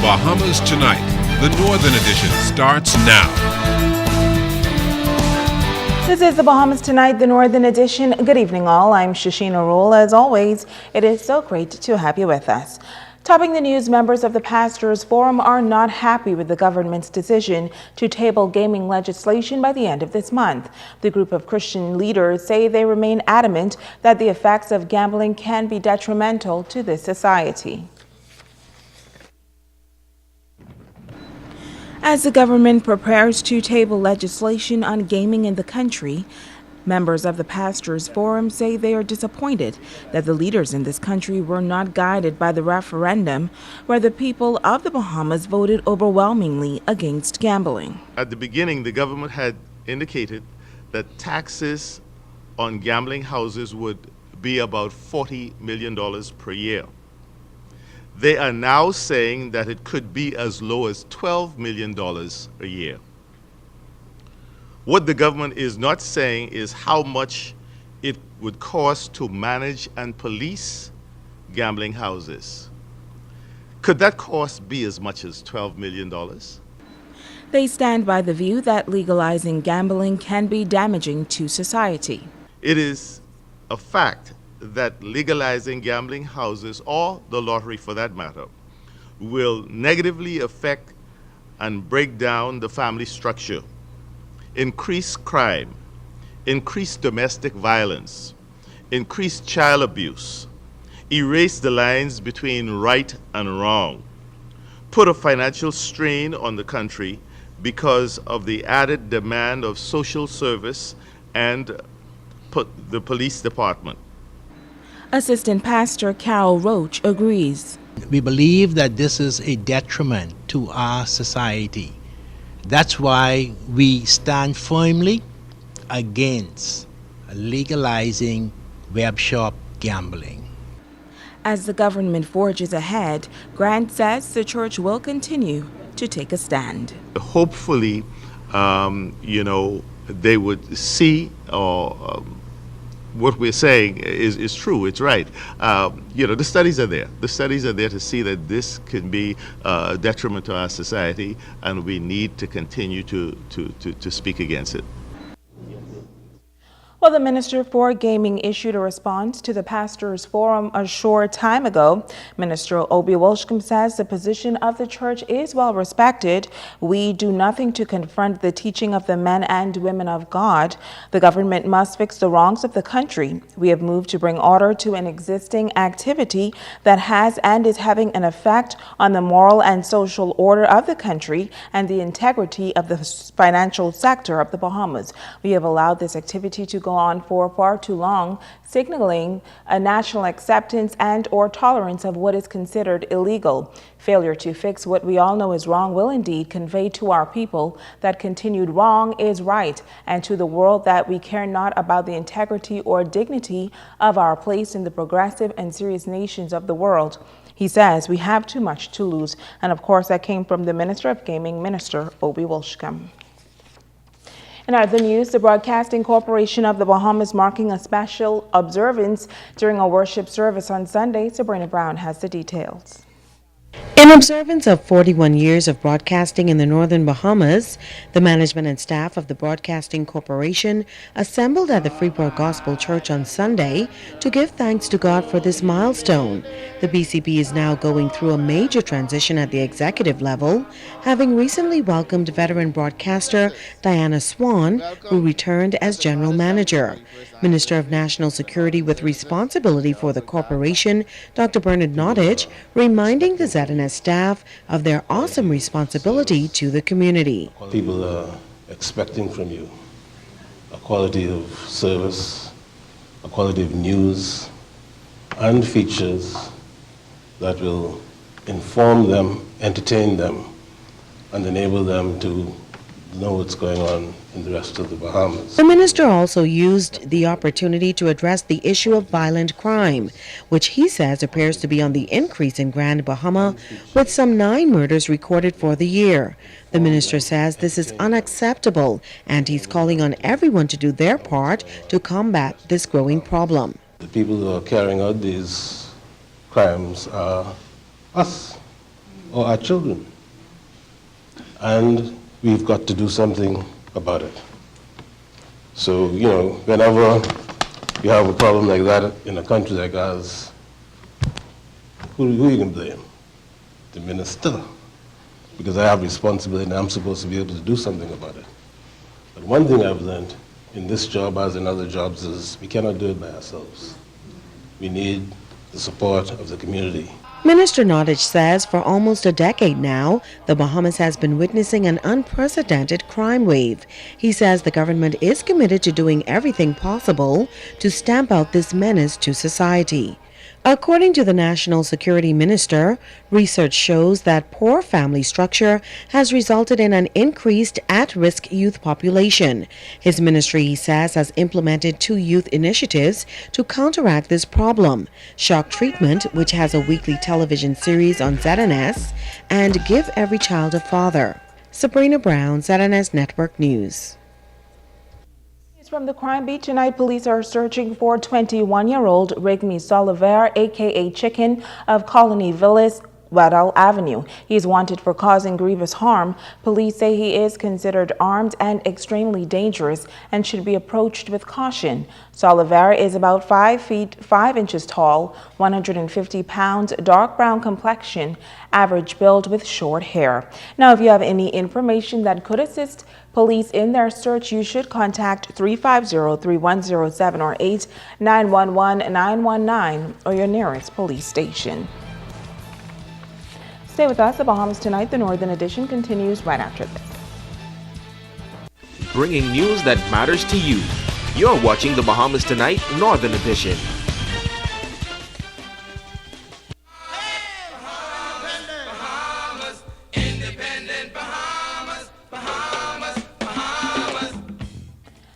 Bahamas Tonight. The Northern Edition starts now. This is the Bahamas Tonight, the Northern Edition. Good evening, all. I'm Shashina Rule. As always, it is so great to have you with us. Topping the news, members of the Pastors Forum are not happy with the government's decision to table gaming legislation by the end of this month. The group of Christian leaders say they remain adamant that the effects of gambling can be detrimental to this society. As the government prepares to table legislation on gaming in the country, members of the Pastors Forum say they are disappointed that the leaders in this country were not guided by the referendum, where the people of the Bahamas voted overwhelmingly against gambling. At the beginning, the government had indicated that taxes on gambling houses would be about $40 million per year. They are now saying that it could be as low as $12 million a year. What the government is not saying is how much it would cost to manage and police gambling houses. Could that cost be as much as $12 million? They stand by the view that legalizing gambling can be damaging to society. It is a fact that legalizing gambling houses, or the lottery for that matter, will negatively affect and break down the family structure, increase crime, increase domestic violence, increase child abuse, erase the lines between right and wrong, put a financial strain on the country because of the added demand of social service and the police department. Assistant Pastor Carol Roach agrees. We believe that this is a detriment to our society. That's why we stand firmly against legalizing web shop gambling. As the government forges ahead, Grant says the church will continue to take a stand. Hopefully, they would see what we're saying is true, it's right. The studies are there. The studies are there to see that this can be a detriment to our society, and we need to continue to speak against it. Well, the Minister for Gaming issued a response to the Pastors Forum a short time ago. Minister Obi Wolshcombe says the position of the church is well respected. We do nothing to confront the teaching of the men and women of God. The government must fix the wrongs of the country. We have moved to bring order to an existing activity that has and is having an effect on the moral and social order of the country and the integrity of the financial sector of the Bahamas. We have allowed this activity to go on for far too long, signaling a national acceptance and or tolerance of what is considered illegal. Failure to fix what we all know is wrong will indeed convey to our people that continued wrong is right, and to the world that we care not about the integrity or dignity of our place in the progressive and serious nations of the world. He says we have too much to lose. And of course, that came from the Minister of Gaming, Minister Obi Wolshcombe. In other news, the Broadcasting Corporation of the Bahamas marking a special observance during a worship service on Sunday. Sabrina Brown has the details. In observance of 41 years of broadcasting in the Northern Bahamas, the management and staff of the Broadcasting Corporation assembled at the Freeport Gospel Church on Sunday to give thanks to God for this milestone. The BCP is now going through a major transition at the executive level, having recently welcomed veteran broadcaster Diana Swan, who returned as general manager. Minister of National Security with responsibility for the corporation, Dr. Bernard Nottage, reminding the ZNS staff of their awesome responsibility to the community. People are expecting from you a quality of service, a quality of news and features that will inform them, entertain them, and enable them to know what's going on in the rest of the Bahamas. The minister also used the opportunity to address the issue of violent crime, which he says appears to be on the increase in Grand Bahama, with some 9 murders recorded for the year. The minister says this is unacceptable, and he's calling on everyone to do their part to combat this growing problem. The people who are carrying out these crimes are us, or our children. And we've got to do something about it. So, whenever you have a problem like that in a country like ours, who you can blame? The minister. Because I have responsibility and I'm supposed to be able to do something about it. But one thing I've learned in this job as in other jobs is we cannot do it by ourselves. We need the support of the community. Minister Nottage says for almost a decade now, the Bahamas has been witnessing an unprecedented crime wave. He says the government is committed to doing everything possible to stamp out this menace to society. According to the National Security Minister, research shows that poor family structure has resulted in an increased at-risk youth population. His ministry, he says, has implemented 2 youth initiatives to counteract this problem: Shock Treatment, which has a weekly television series on ZNS, and Give Every Child a Father. Sabrina Brown, ZNS Network News. From the crime beat tonight, police are searching for 21-year-old Rigmy Soliver, aka Chicken, of Colony Villas, Waddell Avenue. He is wanted for causing grievous harm. Police say he is considered armed and extremely dangerous and should be approached with caution. Soliver is about 5 feet 5 inches tall, 150 pounds, dark brown complexion, average build with short hair. Now, if you have any information that could assist police in their search, you should contact 350-3107 or 8-911-919 or your nearest police station. Stay with us. The Bahamas Tonight, the Northern Edition, continues right after this. Bringing news that matters to you. You're watching the Bahamas Tonight, Northern Edition.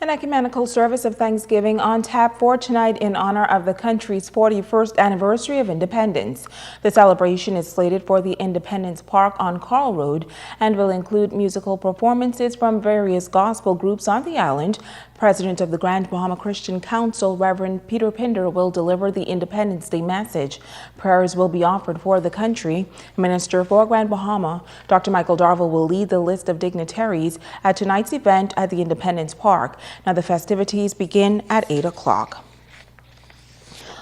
An ecumenical service of Thanksgiving on tap for tonight in honor of the country's 41st anniversary of independence. The celebration is slated for the Independence Park on Carl Road and will include musical performances from various gospel groups on the island. President of the Grand Bahama Christian Council, Reverend Peter Pinder, will deliver the Independence Day message. Prayers will be offered for the country. Minister for Grand Bahama, Dr. Michael Darville, will lead the list of dignitaries at tonight's event at the Independence Park. Now, the festivities begin at 8 o'clock.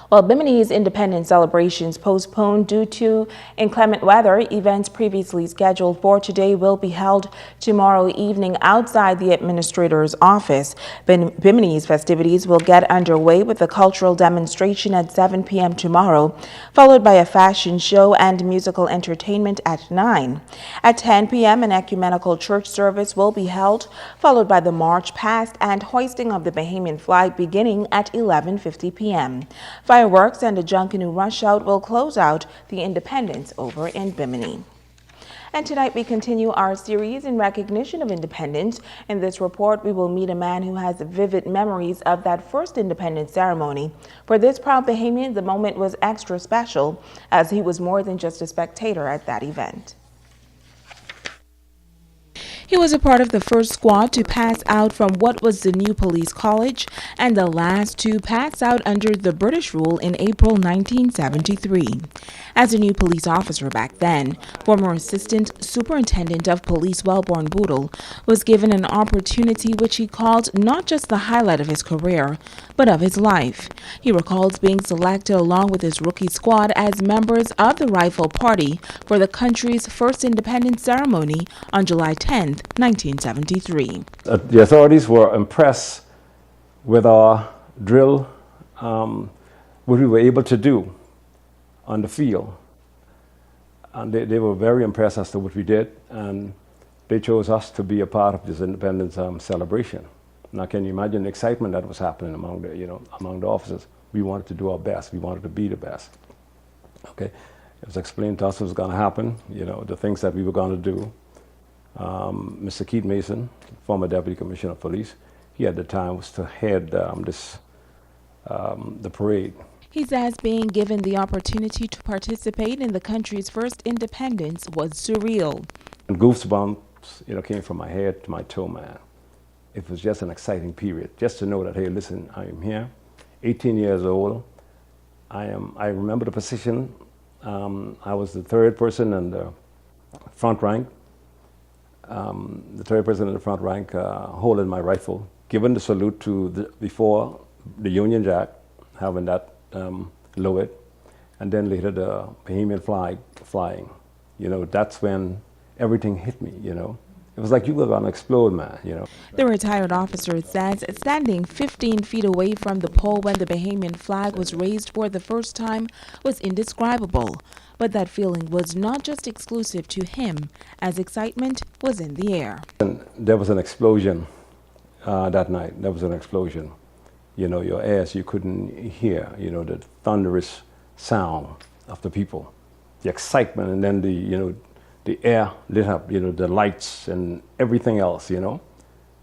While Bimini's independence celebrations postponed due to inclement weather, events previously scheduled for today will be held tomorrow evening outside the administrator's office. Bimini's festivities will get underway with a cultural demonstration at 7 p.m. tomorrow, followed by a fashion show and musical entertainment at 9. At 10 p.m., an ecumenical church service will be held, followed by the march past and hoisting of the Bahamian flag beginning at 11:50 p.m. Fireworks and a Junkanoo rush out will close out the independence over in Bimini. And tonight we continue our series in recognition of independence. In this report, we will meet a man who has vivid memories of that first independence ceremony. For this proud Bahamian, the moment was extra special as he was more than just a spectator at that event. He was a part of the first squad to pass out from what was the new police college and the last to pass out under the British rule in April 1973. As a new police officer back then, former Assistant Superintendent of Police Wellborn Boodle was given an opportunity which he called not just the highlight of his career, but of his life. He recalls being selected along with his rookie squad as members of the Rifle Party for the country's first independence ceremony on July 10, 1973. The authorities were impressed with our drill, what we were able to do on the field. And they were very impressed as to what we did, and they chose us to be a part of this independence celebration. Now, can you imagine the excitement that was happening among the officers? We wanted to do our best. We wanted to be the best. Okay, it was explained to us what was going to happen. The things that we were going to do. Mr. Keith Mason, former Deputy Commissioner of Police, he at the time was to head the parade. He says being given the opportunity to participate in the country's first independence was surreal. And goosebumps, came from my head to my toe, man. It was just an exciting period, just to know that, hey, listen, I am here, 18 years old. I remember the position. I was the third person in the front rank, the third person in the front rank holding my rifle, giving the salute to before the Union Jack, having that lowered, and then later the Bahamian flag flying. You know, that's when everything hit me, you know. It was like you were going to explode, man, you know. The retired officer says standing 15 feet away from the pole when the Bahamian flag was raised for the first time was indescribable. But that feeling was not just exclusive to him, as excitement was in the air. And there was an explosion that night. There was an explosion. You know, your ears, you couldn't hear, you know, the thunderous sound of the people, the excitement, and then the air lit up, you know, the lights and everything else, you know.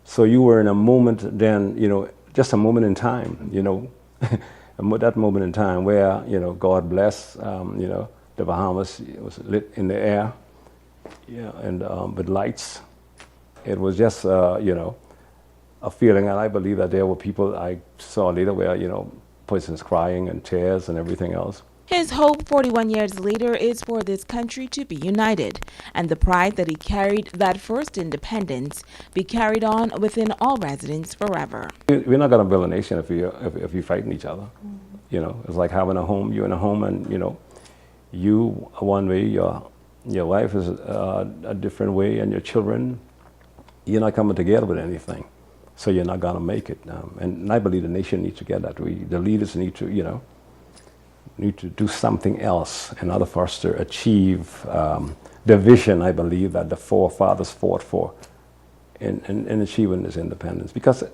So you were in a moment then, you know, just a moment in time, you know, that moment in time where, you know, God bless, you know, the Bahamas. It was lit in the air, yeah, and with lights. It was just, you know, a feeling, and I believe that there were people I saw later where, you know, persons crying and tears and everything else. His hope 41 years later is for this country to be united, and the pride that he carried that first independence be carried on within all residents forever. We're not going to build a nation if you're fighting each other. You know, it's like having a home. You're in a home, and you know, you are one way, your wife is a different way, and your children, you're not coming together with anything. So you're not going to make it. And I believe the nation needs to get that. The leaders need to, you know, need to do something else in order for us to achieve the vision, I believe, that the forefathers fought for in achieving this independence. Because,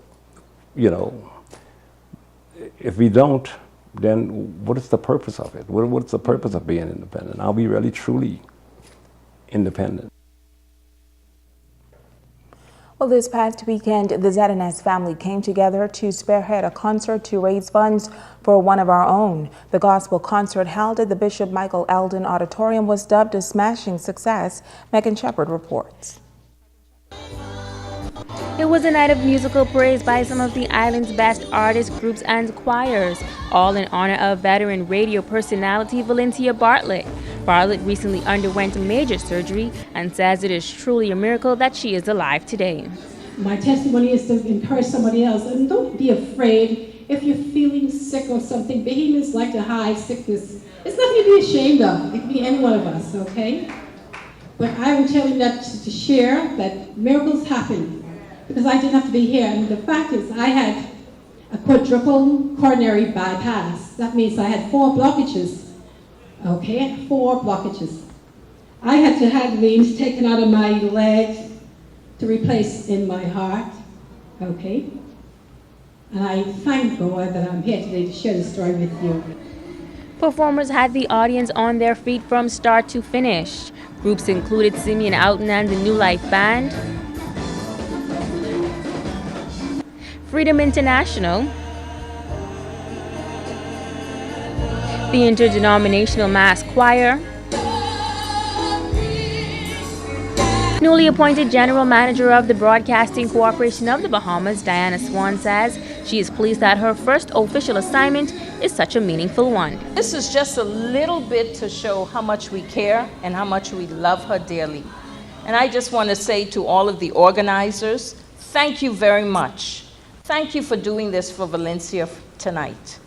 you know, if we don't, then what is the purpose of it? What's the purpose of being independent? Are we really truly independent? Well, this past weekend, the ZNS family came together to spearhead a concert to raise funds for one of our own. The gospel concert held at the Bishop Michael Eldon Auditorium was dubbed a smashing success. Megan Shepard reports. It was a night of musical praise by some of the island's best artists, groups, and choirs, all in honor of veteran radio personality Valencia Bartlett. Bartlett recently underwent major surgery and says it is truly a miracle that she is alive today. My testimony is to encourage somebody else, and don't be afraid if you're feeling sick or something. Bahamians like to hide sickness. It's nothing to be ashamed of. It can be any one of us, okay? But I'm telling that to share that miracles happen, because I didn't have to be here. And the fact is, I had a quadruple coronary bypass. That means I had 4 blockages. Okay, 4 blockages. I had to have veins taken out of my legs to replace in my heart. Okay? And I thank God that I'm here today to share this story with you. Performers had the audience on their feet from start to finish. Groups included Simeon Outen and the New Life Band, Freedom International, the Interdenominational Mass Choir, newly appointed General Manager of the Broadcasting Corporation of the Bahamas, Diana Swan, says she is pleased that her first official assignment is such a meaningful one. This is just a little bit to show how much we care and how much we love her dearly. And I just want to say to all of the organizers, thank you very much. Thank you for doing this for Valencia tonight.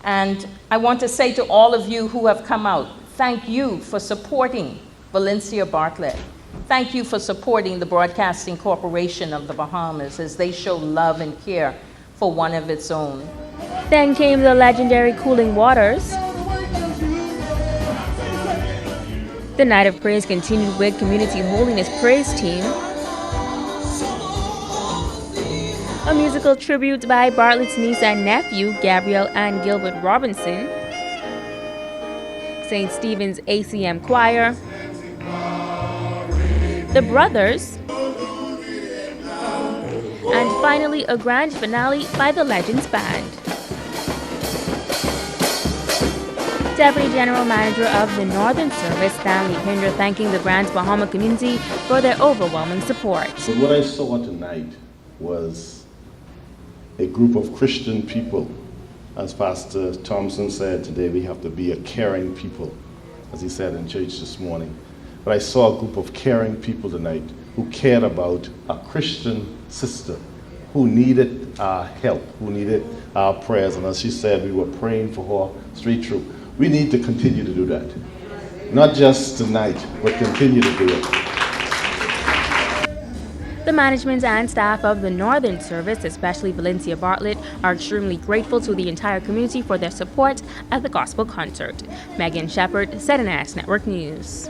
And I want to say to all of you who have come out, thank you for supporting Valencia Bartlett. Thank you for supporting the Broadcasting Corporation of the Bahamas as they show love and care for one of its own. Then came the legendary Cooling Waters. The Night of Praise continued with Community Holiness Praise Team, a musical tribute by Bartlett's niece and nephew, Gabrielle and Gilbert Robinson, St. Stephen's ACM Choir, the Brothers, and finally a grand finale by the Legends Band. Deputy General Manager of the Northern Service, Stanley Hinder, thanking the Grand Bahama community for their overwhelming support. So what I saw tonight was a group of Christian people. As Pastor Thompson said today, we have to be a caring people, as he said in church this morning. but I saw a group of caring people tonight who cared about a Christian sister who needed our help, who needed our prayers. And as she said, we were praying for her straight through. We need to continue to do that. Not just tonight, but continue to do it. The management and staff of the Northern Service, especially Valencia Bartlett, are extremely grateful to the entire community for their support at the gospel concert. Megan Shepard, ZNS Network News.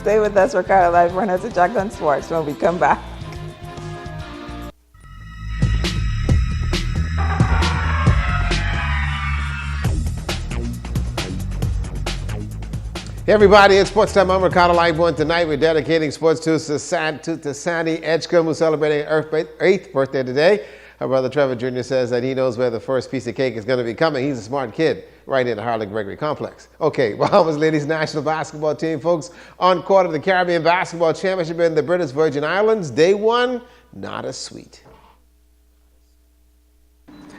Stay with us for Carter Live Runners and Jacqueline Sports when we come back. Hey everybody, it's Sports Time. I'm Ricardo Lightborn. Tonight we're dedicating sports to Sandy Edgecombe, who's celebrating her 8th birthday today. Her brother Trevor Jr. says that he knows where the first piece of cake is going to be coming. He's a smart kid right in the Harlan Gregory complex. Okay, Bahamas ladies national basketball team, folks, on court of the Caribbean Basketball Championship in the British Virgin Islands. Day one, not as sweet.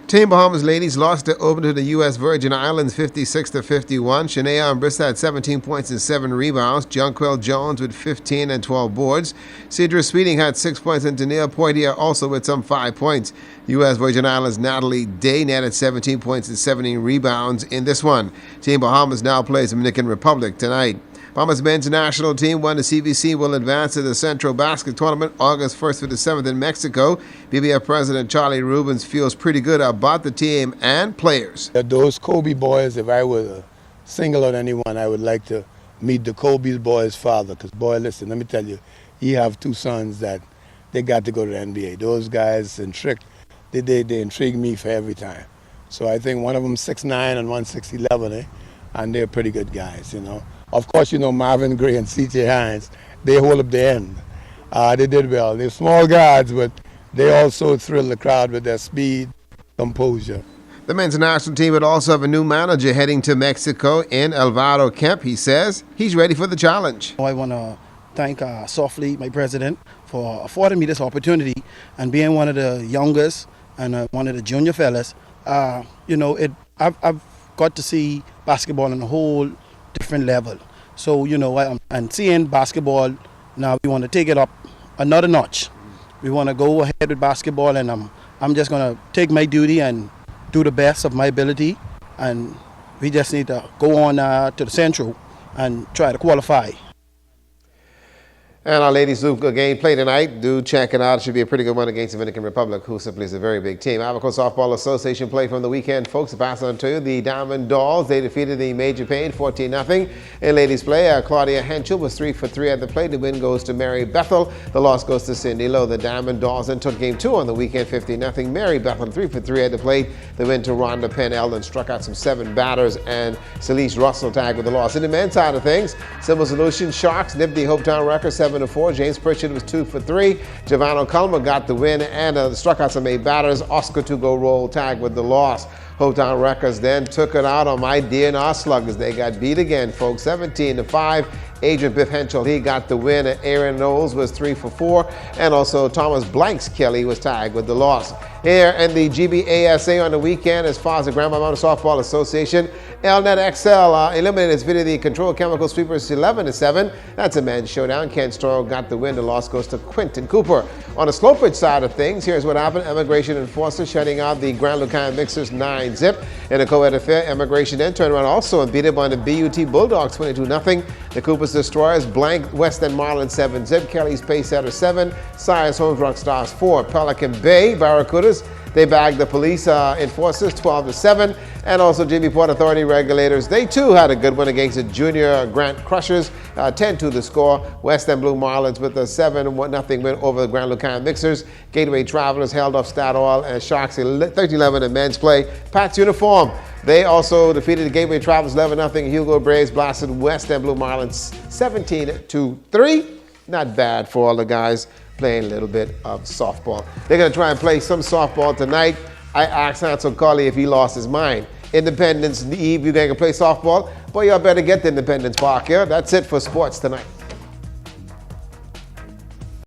Team Bahamas ladies lost their opener to the U.S. Virgin Islands 56-51. Shania Ambrissa had 17 points and 7 rebounds. Jonquel Jones with 15 and 12 boards. Cedra Sweeting had 6 points and Danielle Poitier also with some 5 points. U.S. Virgin Islands Natalie Day netted 17 points and 17 rebounds in this one. Team Bahamas now plays the Dominican Republic tonight. Bahamas men's national team won the CVC, will advance to the Central Basket Tournament August 1st through the 7th in Mexico. BBF President Charlie Rubens feels pretty good about the team and players. Those Kobe boys, if I were to single out anyone, I would like to meet the Kobe boys' father. Because, boy, listen, let me tell you, he have 2 sons that they got to go to the NBA. Those guys they intrigue me for every time. So I think one of them 6'9" and one 6'11", and they're pretty good guys, you know. Of course, you know, Marvin Gray and C.J. Hines, they hold up the end. They did well. They're small guards, but they also thrill the crowd with their speed, composure. The men's national team would also have a new manager heading to Mexico in Alvaro Kemp. He says he's ready for the challenge. I want to thank Softly, my president, for affording me this opportunity and being one of the youngest and one of the junior fellas. You know, I've got to see basketball on a whole different level. So, you know, and seeing basketball, now we want to take it up another notch. We want to go ahead with basketball, and I'm just going to take my duty and do the best of my ability, and we just need to go on to the Central and try to qualify. And our ladies do again play tonight. Do check it out. It should be a pretty good one against the Dominican Republic, who simply is a very big team. Abaco Softball Association play from the weekend, folks. Pass on to you. The Diamond Dolls, they defeated the Major Payne 14-0. In ladies play, Claudia Henschel was 3 for 3 at the plate. The win goes to Mary Bethel. The loss goes to Cindy Lowe. The Diamond Dolls then took game 2 on the weekend, 15-0. Mary Bethel 3 for 3 at the plate. The win to Rhonda Penn Eldon, struck out some 7 batters, and Celeste Russell tagged with the loss. In the men's side of things, Simple Solutions Sharks nipped the Hopetown record 7-4. James Pritchard was 2 for 3. Javano Culmer got the win and struck out some 8 batters. Oscar Tugo Roll tagged with the loss. Hopetown Records then took it out on my DNR Sluggers. They got beat again, folks, 17-5. Adrian Biff Henschel, he got the win. Aaron Knowles was 3 for 4. And also Thomas Blanks Kelly was tagged with the loss. Here in the GBASA on the weekend, as far as the Grandma Mountain Softball Association, Elnet XL eliminated its video the Control Chemical Sweepers 11-7. That's a men's showdown. Ken Storrow got the win. The loss goes to Quentin Cooper. On the Slowbridge side of things, here's what happened. Immigration enforcers shutting out the Grand Lucas Mixers 9-zip. In a co-ed affair, Immigration then turned around also and beat up on the BUT Bulldogs 22-0. The Coopers Destroyers blanked West End Marlin 7-zip. Kelly's Pacesetter 7. Science Homes Rock Stars 4. Pelican Bay Barracudas, they bagged the police enforcers 12-7. And also Jimmy Port Authority regulators, they too had a good one against the Junior Grant Crushers, 10-2 the score. West End Blue Marlins with a 7-0 win over the Grand Lucas Mixers. Gateway Travelers held off Statoil and Sharks 13-11 in men's play. Pat's Uniform, they also defeated the Gateway Travelers 11-0. Hugo Braves blasted West End Blue Marlins 17-3. Not bad for all the guys playing a little bit of softball. They're going to try and play some softball tonight. I asked Hansel Colley if he lost his mind. Independence Eve, you're going to play softball? Boy, y'all better get to Independence Park, yeah? That's it for sports tonight.